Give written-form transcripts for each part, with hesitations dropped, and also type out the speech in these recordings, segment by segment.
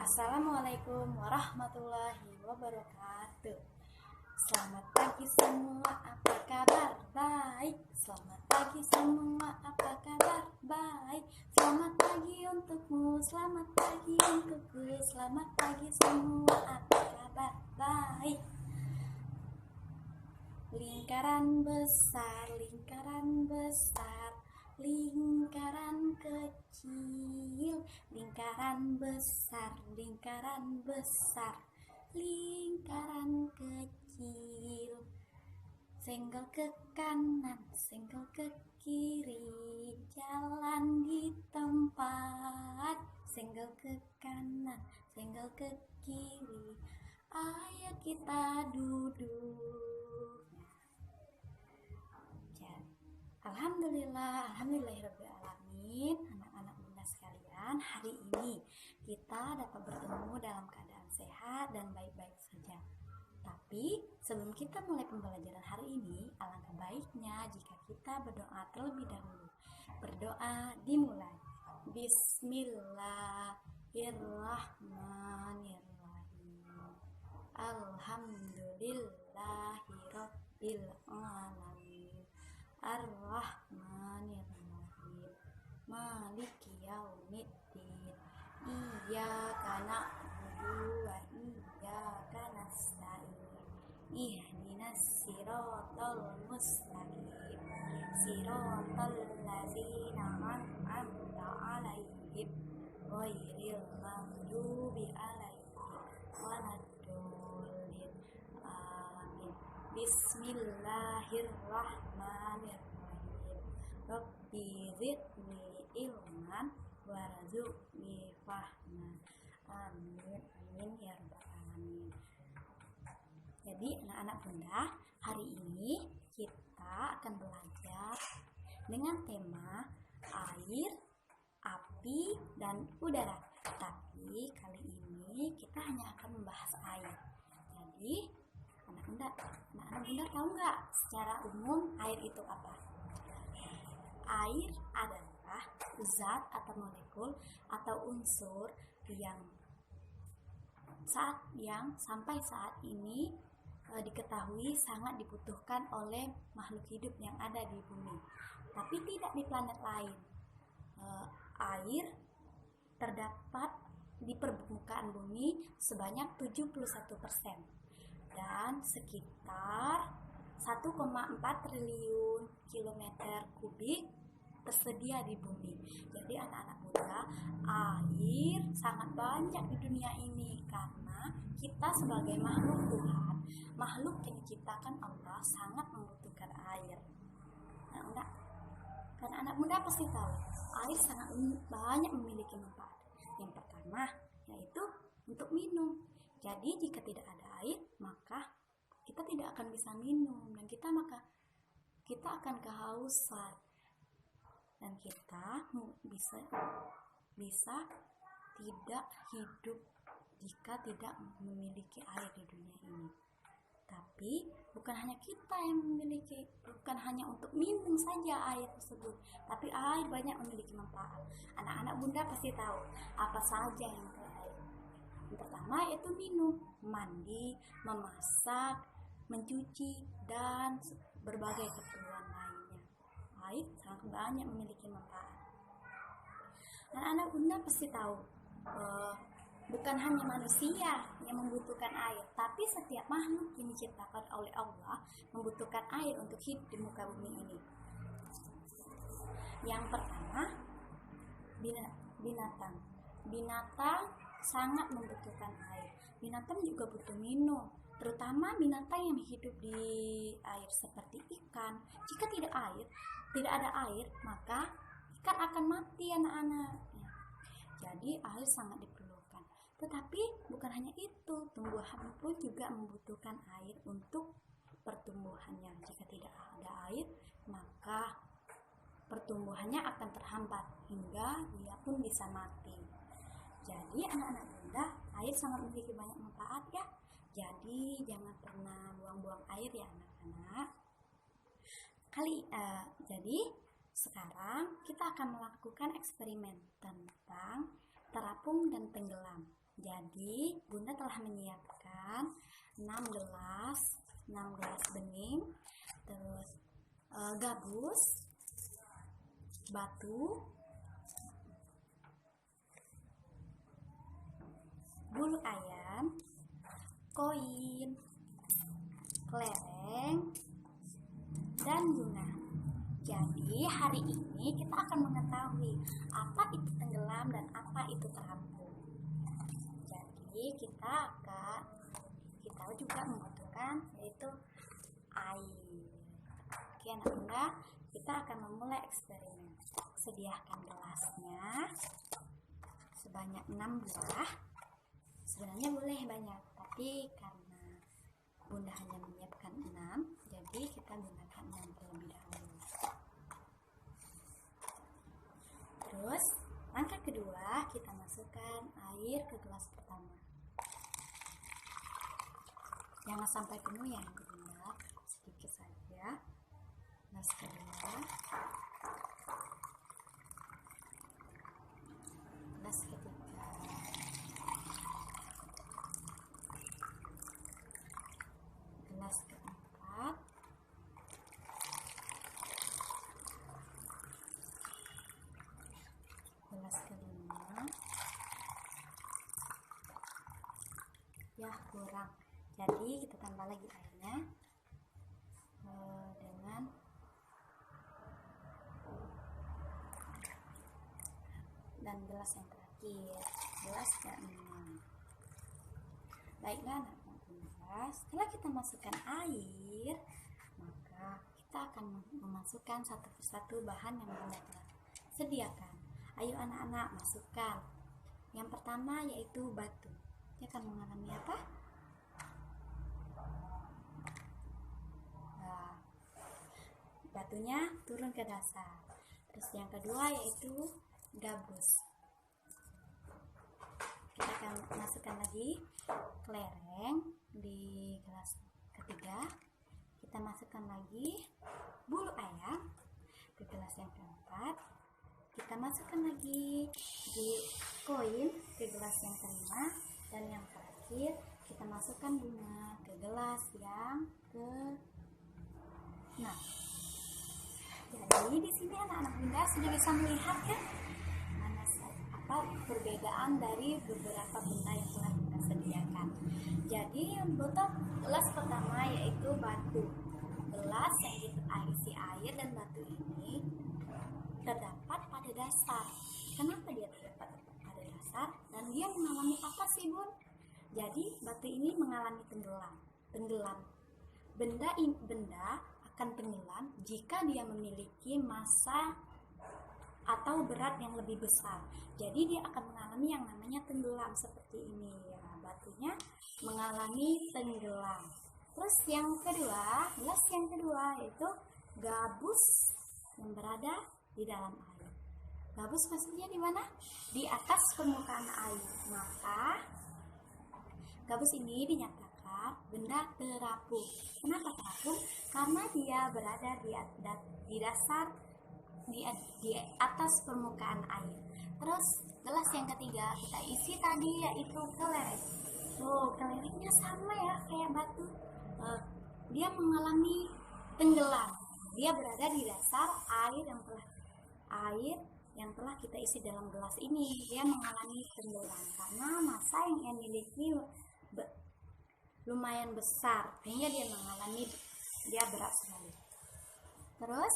Assalamualaikum warahmatullahi wabarakatuh. Selamat pagi semua, apa kabar? Baik. Selamat pagi semua, apa kabar? Baik. Selamat pagi untukmu, selamat pagi untukku. Selamat pagi semua, apa kabar? Baik. Lingkaran besar, lingkaran besar, lingkaran kecil, lingkaran besar, lingkaran besar, lingkaran kecil. Senggol ke kanan, senggol ke kiri, jalan di tempat. Senggol ke kanan, senggol ke kiri, ayo kita duduk. Alhamdulillahirrabbilalamin. Anak-anak bunda sekalian, hari ini kita dapat bertemu dalam keadaan sehat dan baik-baik saja. Tapi sebelum kita mulai pembelajaran hari ini, alangkah baiknya jika kita berdoa terlebih dahulu. Berdoa dimulai. Bismillahirrahmanirrahim. Alhamdulillahirabbil alamin. Ar-Rahmanir-Rahim. Maliki yaumiddin. Iyyaka na'budu wa iyyaka nasta'in. Ihdinas siratal mustaqim. Siratal ladzina an'amta 'alaihim ghairil maghdubi alaihim waladdallin. Amin. Bismillahirrahmanirrahim. Rabbi zidni ilman warzuqni fahman. Amin amin ya rabbal alamin. Jadi anak-anak bunda, hari ini kita akan belajar dengan tema air, api, dan udara. Tapi kali ini kita hanya akan membahas air. Jadi anak-anak bunda tahu nggak secara umum air itu apa? Air adalah zat atau molekul atau unsur yang sampai saat ini diketahui sangat dibutuhkan oleh makhluk hidup yang ada di bumi, tapi tidak di planet lain. Air terdapat di permukaan bumi sebanyak 71% dan sekitar 1,4 triliun kilometer kubik tersedia di bumi. Jadi anak-anak muda, air sangat banyak di dunia ini karena kita sebagai makhluk Tuhan, makhluk yang diciptakan Allah, sangat membutuhkan air. Anak muda pasti tahu air sangat banyak memiliki manfaat. Yang pertama yaitu untuk minum. Jadi jika tidak ada air, maka kita tidak akan bisa minum dan kita akan kehausan dan kita bisa tidak hidup jika tidak memiliki air di dunia ini. Tapi bukan hanya kita yang memiliki, bukan hanya untuk minum saja air tersebut, tapi air banyak memiliki manfaat. Anak-anak bunda pasti tahu apa saja yang air. Yang pertama yaitu minum, mandi, memasak, mencuci, dan berbagai keperluan lainnya. Air sangat banyak memiliki manfaat. Anak-anak bunda pasti tahu bukan hanya manusia yang membutuhkan air, tapi setiap makhluk yang diciptakan oleh Allah membutuhkan air untuk hidup di muka bumi ini. Yang pertama, binatang. Binatang sangat membutuhkan air. Binatang juga butuh minum, terutama binatang yang hidup di air seperti ikan. Jika tidak ada air, maka ikan akan mati anak-anak. Jadi air sangat diperlukan. Tetapi bukan hanya itu, tumbuhan pun juga membutuhkan air untuk pertumbuhannya. Jika tidak ada air, maka pertumbuhannya akan terhambat hingga dia pun bisa mati. Jadi anak-anak bunda, air sangat memiliki banyak manfaat ya. Jadi jangan pernah buang-buang air ya anak-anak. Jadi sekarang kita akan melakukan eksperimen tentang terapung dan tenggelam. Jadi Bunda telah menyiapkan 6 gelas bening, terus gabus, batu, bulu ayam, koin, kelereng, dan bunga. Jadi hari ini kita akan mengetahui apa itu tenggelam dan apa itu terapung. Jadi kita juga membutuhkan yaitu air. Oke anak bunda, kita akan memulai eksperimen. Sediakan gelasnya sebanyak 6 buah. Sebenarnya boleh banyak, tapi karena bunda hanya menyiapkan 6, jadi kita gunakan 6 terlebih dahulu. Terus langkah kedua, kita masukkan air ke gelas pertama. Jangan sampai penuh ya bunda, sedikit saja. Gelas kedua, gelas ketiga, gelas keempat, gelas kelima. Ya kurang, jadi kita tambah lagi airnya dengan dan gelas yang terakhir, gelas ke-6. Baiklah anak bunda, setelah kita masukkan air, maka kita akan memasukkan satu persatu bahan yang bunda telah sediakan. Ayo anak-anak masukkan. Yang pertama yaitu batu. Dia akan mengalami apa? Nah, batunya turun ke dasar. Terus yang kedua yaitu gabus. Kita akan masukkan lagi kelereng di gelas ketiga. Kita masukkan lagi bulu ayam ke gelas yang keempat. Kita masukkan lagi di koin ke gelas yang kelima, dan yang terakhir kita masukkan bunga ke gelas yang ke-6. Jadi di sini anak-anak bunda sudah bisa melihat kan apa perbedaan dari beberapa benda yang telah kita sediakan. Jadi untuk gelas pertama yaitu batu. Gelas yang kita isi air dan batu ini terdapat pada dasar. Kenapa dia terdapat pada dasar? Dan dia mengalami apa sih bun? Jadi batu ini mengalami tenggelam. Benda akan tenggelam jika dia memiliki massa atau berat yang lebih besar. Jadi dia akan mengalami yang namanya tenggelam seperti ini ya. Batunya mengalami tenggelam. Terus yang kedua, gelas yang kedua yaitu gabus yang berada di dalam air. Gabus maksudnya di mana? Di atas permukaan air. Maka gabus ini dinyatakan benda terapung. Kenapa terapung? Karena dia berada di dasar di atas permukaan air. Terus gelas yang ketiga kita isi tadi yaitu kelereng. Kelerengnya sama ya kayak batu. Dia mengalami tenggelam. Dia berada di dasar air yang telah kita isi dalam gelas ini. Dia mengalami tenggelam karena massa yang miliki lumayan besar, sehingga dia berat sekali. Terus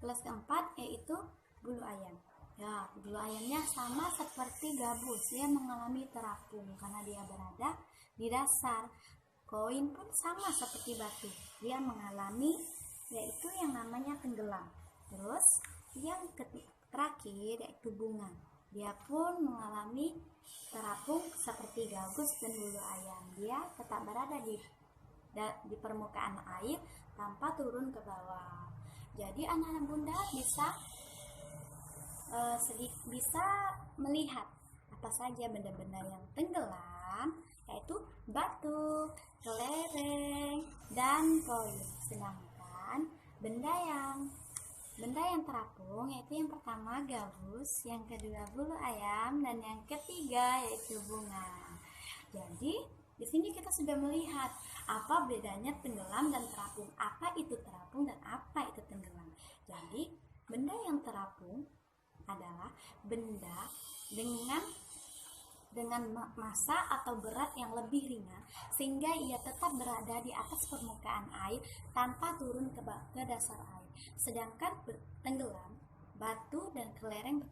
gelas keempat yaitu bulu ayam. Ya, bulu ayamnya sama seperti gabus, dia mengalami terapung karena dia berada di dasar. Koin pun sama seperti batu, dia mengalami yaitu yang namanya tenggelam. Terus yang terakhir yaitu bunga, dia pun mengalami terapung seperti gabus dan bulu ayam. Dia tetap berada di permukaan air tanpa turun ke bawah. Jadi anak-anak bunda bisa melihat apa saja benda-benda yang tenggelam, yaitu batu, kelereng, dan koin. Sedangkan benda yang terapung yaitu yang pertama gabus, yang kedua bulu ayam, dan yang ketiga yaitu bunga. Jadi di sini kita sudah melihat apa bedanya tenggelam dan terapung, apa itu terapung dan apa itu tenggelam. Jadi benda yang terapung adalah benda dengan massa atau berat yang lebih ringan sehingga ia tetap berada di atas permukaan air tanpa turun ke dasar air. Sedangkan tenggelam, batu dan kelereng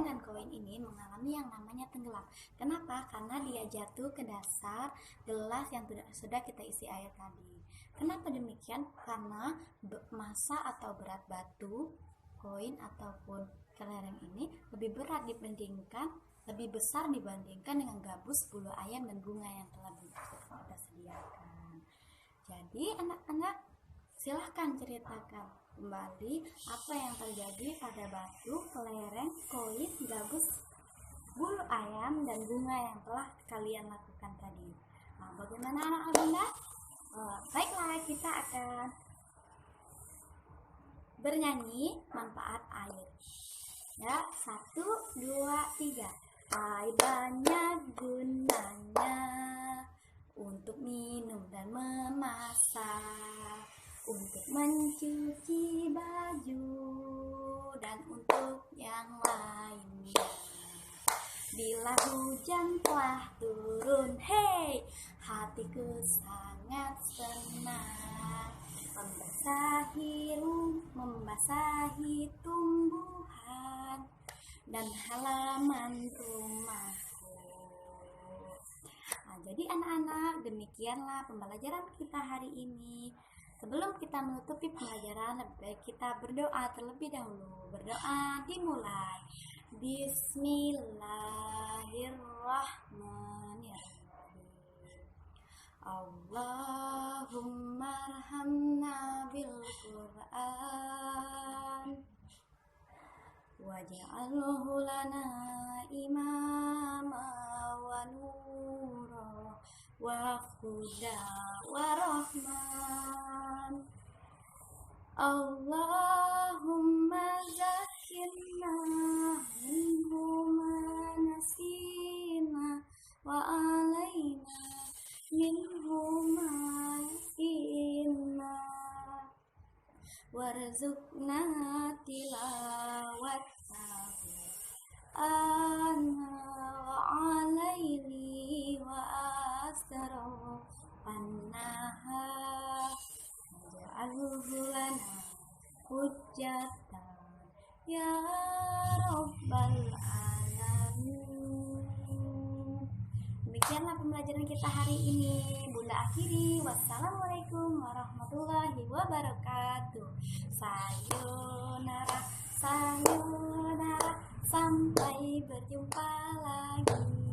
dan koin ini mengalami yang namanya tenggelam. Kenapa? Karena dia jatuh ke dasar gelas yang sudah kita isi air tadi. Kenapa demikian? Karena massa atau berat batu, koin ataupun kelereng ini lebih besar dibandingkan dengan gabus, bulu ayam dan bunga yang telah kita sediakan. Jadi anak-anak silahkan ceritakan kembali apa yang terjadi pada batu, kelereng, koin, gabus, bulu ayam dan bunga yang telah kalian lakukan tadi. Nah, bagaimana anak-anak bunda? Baiklah, kita akan bernyanyi manfaat air. Ya, 1, 2, 3. Air banyak gunanya untuk minum dan memasak, untuk mencuci baju dan untuk yang lainnya. Bila hujan telah turun, hey, hatiku sangat senang, membasahi tumbuhan dan halaman rumahku. Nah, jadi anak-anak, demikianlah pembelajaran kita hari ini. Sebelum kita menutupi pembelajaran, lebih baik kita berdoa terlebih dahulu. Berdoa dimulai. Bismillahirrahmanirrahim. Allahumma arhamna bil Qur'an waj'alhu lana imama wa nura wa huda wa rahman. Allahumma zakkirna minhu ma nasina wa alaina minhu ma inna warzuqna tilawatahu ana wa alayli wa asra annahar waj'alhu lana hujjatan ya rabbal alamin. Demikianlah pembelajaran kita hari ini. Bunda akhiri. Wassalamualaikum warahmatullahi wabarakatuh. Sayonara, sayonara, sampai berjumpa lagi.